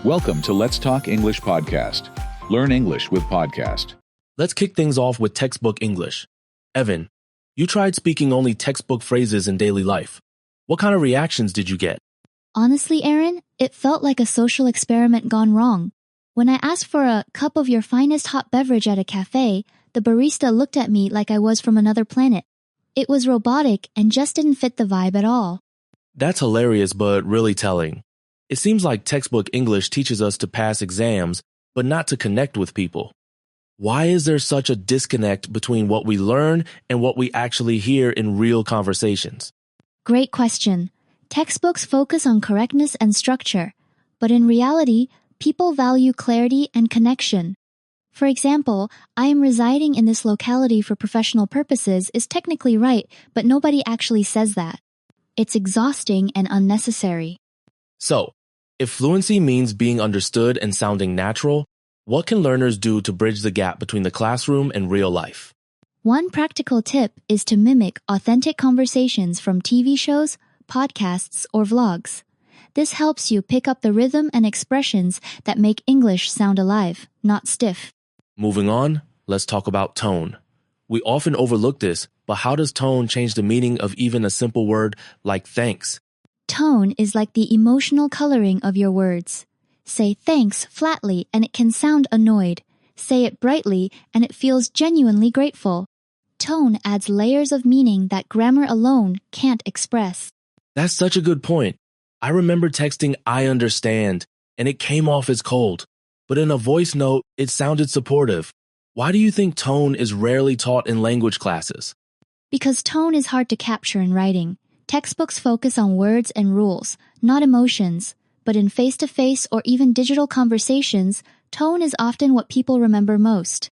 Welcome to Let's Talk English Podcast. Learn English with podcast. Let's kick things off with textbook English. Evan, you tried speaking only textbook phrases in daily life. What kind of reactions did you get? Honestly, Aaron, it felt like a social experiment gone wrong. When I asked for a cup of your finest hot beverage at a cafe, the barista looked at me like I was from another planet. It was robotic and just didn't fit the vibe at all. That's hilarious, but really telling. It seems like textbook English teaches us to pass exams, but not to connect with people. Why is there such a disconnect between what we learn and what we actually hear in real conversations? Great question. Textbooks focus on correctness and structure, but in reality, people value clarity and connection. For example, I am residing in this locality for professional purposes is technically right, but nobody actually says that. It's exhausting and unnecessary. So, if fluency means being understood and sounding natural, what can learners do to bridge the gap between the classroom and real life? One practical tip is to mimic authentic conversations from TV shows, podcasts, or vlogs. This helps you pick up the rhythm and expressions that make English sound alive, not stiff. Moving on, let's talk about tone. We often overlook this, but how does tone change the meaning of even a simple word like thanks? Tone is like the emotional coloring of your words. Say thanks flatly and it can sound annoyed. Say it brightly and it feels genuinely grateful. Tone adds layers of meaning that grammar alone can't express. That's such a good point. I remember texting "I understand" and it came off as cold, but in a voice note, it sounded supportive. Why do you think tone is rarely taught in language classes? Because tone is hard to capture in writing. Textbooks focus on words and rules, not emotions. But in face-to-face or even digital conversations, tone is often what people remember most.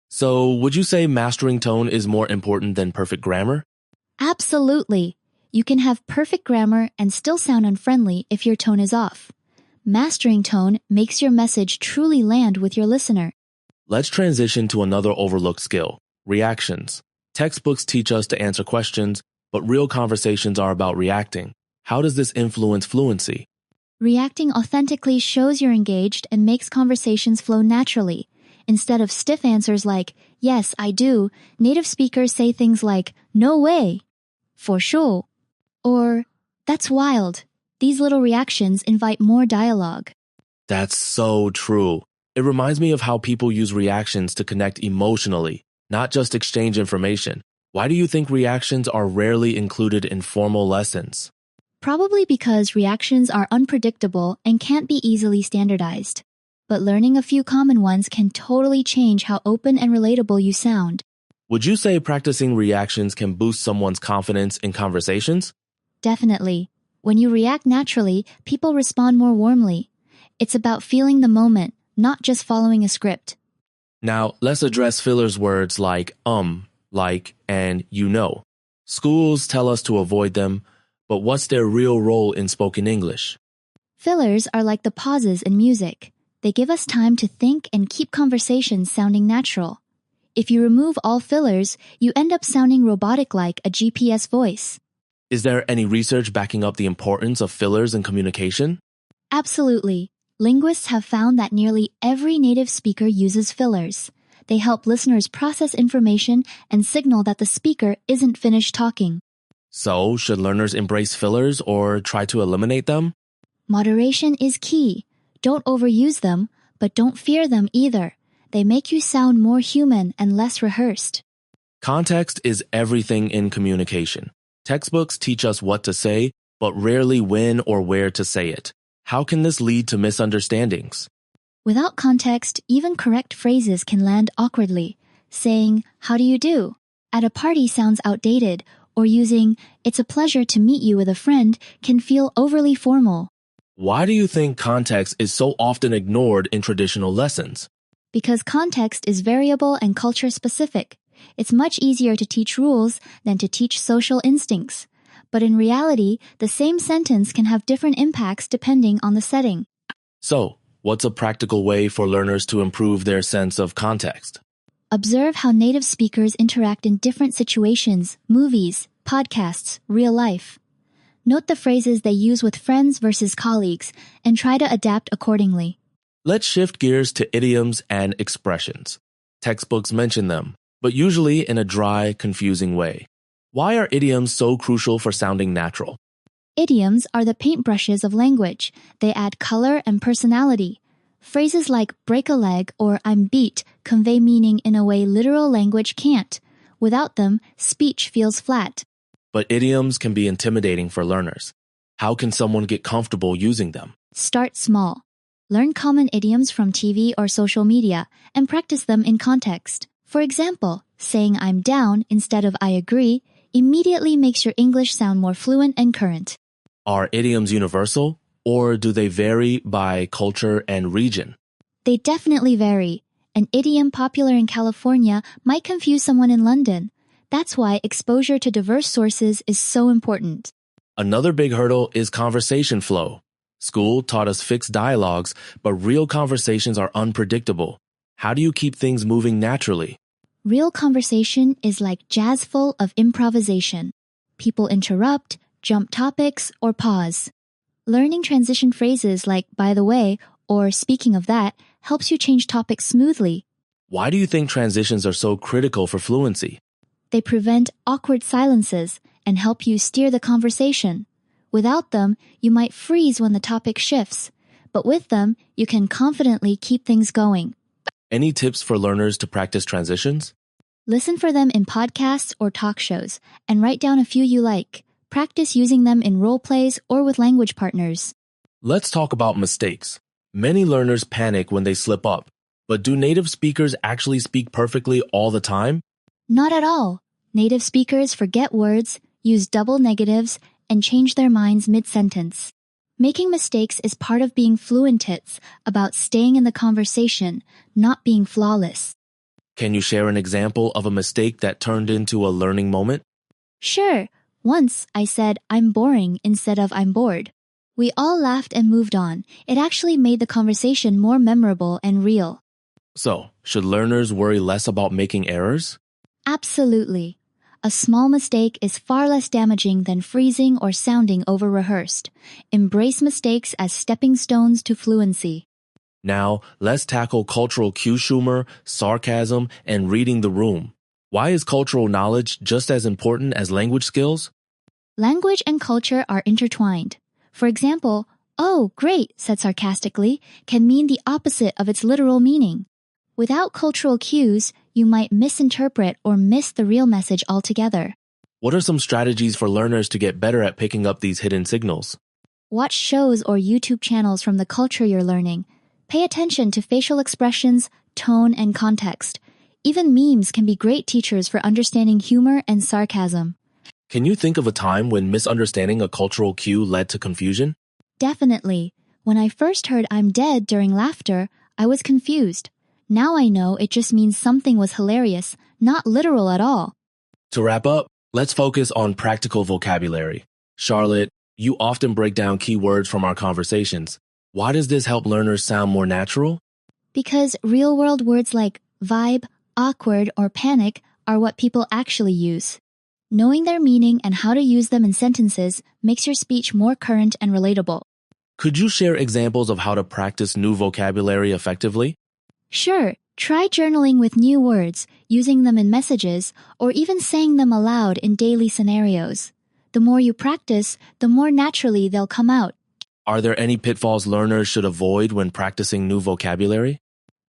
So, would you say mastering tone is more important than perfect grammar? Absolutely. You can have perfect grammar and still sound unfriendly if your tone is off. Mastering tone makes your message truly land with your listener. Let's transition to another overlooked skill, reactions. Textbooks teach us to answer questions, but real conversations are about reacting. How does this influence fluency? Reacting authentically shows you're engaged and makes conversations flow naturally. Instead of stiff answers like, yes, I do, native speakers say things like, no way, for sure, or that's wild. These little reactions invite more dialogue. That's so true. It reminds me of how people use reactions to connect emotionally, not just exchange information. Why do you think reactions are rarely included in formal lessons? Probably because reactions are unpredictable and can't be easily standardized. But learning a few common ones can totally change how open and relatable you sound. Would you say practicing reactions can boost someone's confidence in conversations? Definitely. When you react naturally, people respond more warmly. It's about feeling the moment, not just following a script. Now, let's address fillers words like like, and you know. Schools tell us to avoid them, but what's their real role in spoken English? Fillers are like the pauses in music. They give us time to think and keep conversations sounding natural. If you remove all fillers, you end up sounding robotic like a GPS voice. Is there any research backing up the importance of fillers in communication? Absolutely. Linguists have found that nearly every native speaker uses fillers. They help listeners process information and signal that the speaker isn't finished talking. So, should learners embrace fillers or try to eliminate them? Moderation is key. Don't overuse them, but don't fear them either. They make you sound more human and less rehearsed. Context is everything in communication. Textbooks teach us what to say, but rarely when or where to say it. How can this lead to misunderstandings? Without context, even correct phrases can land awkwardly. Saying, "How do you do?" at a party sounds outdated, or using, "It's a pleasure to meet you with a friend" can feel overly formal. Why do you think context is so often ignored in traditional lessons? Because context is variable and culture specific. It's much easier to teach rules than to teach social instincts. But in reality, the same sentence can have different impacts depending on the setting. So, what's a practical way for learners to improve their sense of context? Observe how native speakers interact in different situations, movies, podcasts, real life. Note the phrases they use with friends versus colleagues and try to adapt accordingly. Let's shift gears to idioms and expressions. Textbooks mention them, but usually in a dry, confusing way. Why are idioms so crucial for sounding natural? Idioms are the paintbrushes of language. They add color and personality. Phrases like break a leg or I'm beat convey meaning in a way literal language can't. Without them, speech feels flat. But idioms can be intimidating for learners. How can someone get comfortable using them? Start small. Learn common idioms from TV or social media and practice them in context. For example, saying I'm down instead of I agree immediately makes your English sound more fluent and current. Are idioms universal, or do they vary by culture and region? They definitely vary. An idiom popular in California might confuse someone in London. That's why exposure to diverse sources is so important. Another big hurdle is conversation flow. School taught us fixed dialogues, but real conversations are unpredictable. How do you keep things moving naturally? Real conversation is like jazz full of improvisation. People interrupt, jump topics, or pause. Learning transition phrases like by the way or speaking of that helps you change topics smoothly. Why do you think transitions are so critical for fluency? They prevent awkward silences and help you steer the conversation. Without them, you might freeze when the topic shifts, but with them, you can confidently keep things going. Any tips for learners to practice transitions? Listen for them in podcasts or talk shows and write down a few you like. Practice using them in role plays or with language partners. Let's talk about mistakes. Many learners panic when they slip up, but do native speakers actually speak perfectly all the time? Not at all. Native speakers forget words, use double negatives, and change their minds mid-sentence. Making mistakes is part of being fluent. It's about staying in the conversation, not being flawless. Can you share an example of a mistake that turned into a learning moment? Sure. Once I said I'm boring instead of I'm bored. We all laughed and moved on. It actually made the conversation more memorable and real. So, should learners worry less about making errors? Absolutely. A small mistake is far less damaging than freezing or sounding over-rehearsed. Embrace mistakes as stepping stones to fluency. Now, let's tackle cultural cue humor, sarcasm, and reading the room. Why is cultural knowledge just as important as language skills? Language and culture are intertwined. For example, "Oh, great," said sarcastically, can mean the opposite of its literal meaning. Without cultural cues, you might misinterpret or miss the real message altogether. What are some strategies for learners to get better at picking up these hidden signals? Watch shows or YouTube channels from the culture you're learning. Pay attention to facial expressions, tone, and context. Even memes can be great teachers for understanding humor and sarcasm. Can you think of a time when misunderstanding a cultural cue led to confusion? Definitely. When I first heard "I'm dead" during laughter, I was confused. Now I know it just means something was hilarious, not literal at all. To wrap up, let's focus on practical vocabulary. Charlotte, you often break down key words from our conversations. Why does this help learners sound more natural? Because real-world words like vibe, awkward, or panic are what people actually use. Knowing their meaning and how to use them in sentences makes your speech more current and relatable. Could you share examples of how to practice new vocabulary effectively? Sure, try journaling with new words, using them in messages, or even saying them aloud in daily scenarios. The more you practice, the more naturally they'll come out. Are there any pitfalls learners should avoid when practicing new vocabulary?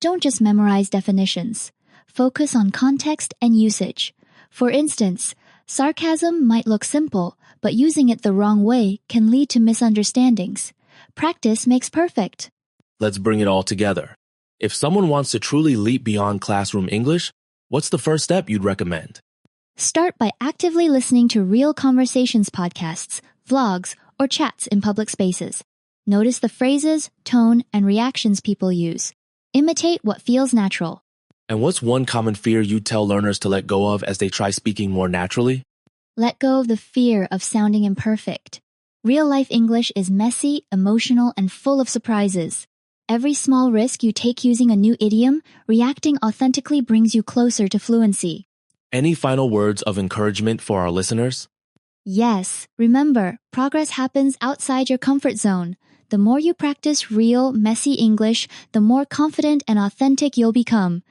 Don't just memorize definitions. Focus on context and usage. For instance, sarcasm might look simple, but using it the wrong way can lead to misunderstandings. Practice makes perfect. Let's bring it all together. If someone wants to truly leap beyond classroom English, what's the first step you'd recommend? Start by actively listening to real conversations podcasts, vlogs, or chats in public spaces. Notice the phrases, tone, and reactions people use. Imitate what feels natural. And what's one common fear you tell learners to let go of as they try speaking more naturally? Let go of the fear of sounding imperfect. Real-life English is messy, emotional, and full of surprises. Every small risk you take using a new idiom, reacting authentically brings you closer to fluency. Any final words of encouragement for our listeners? Yes, remember, progress happens outside your comfort zone. The more you practice real, messy English, the more confident and authentic you'll become.